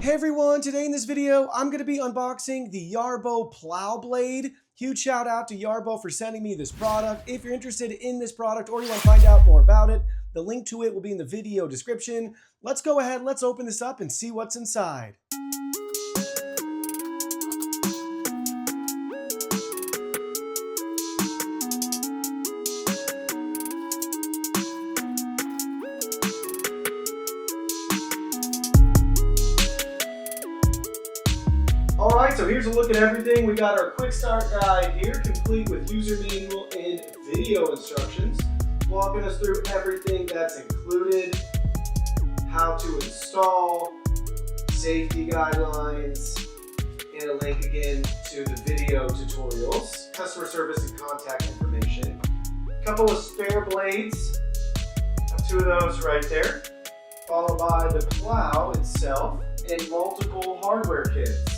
Hey everyone, today in this video, I'm going to be unboxing the Yarbo Plow Blade. Huge shout out to Yarbo for sending me this product. If you're interested in this product or you want to find out more about it, the link to it will be in the video description. Let's go ahead, let's open this up and see what's inside. Alright, so here's a look at everything. We got our quick start guide here, complete with user manual and video instructions, walking us through everything that's included, how to install, safety guidelines, and a link again to the video tutorials, customer service and contact information. A couple of spare blades, have two of those right there, followed by the plow itself and multiple hardware kits.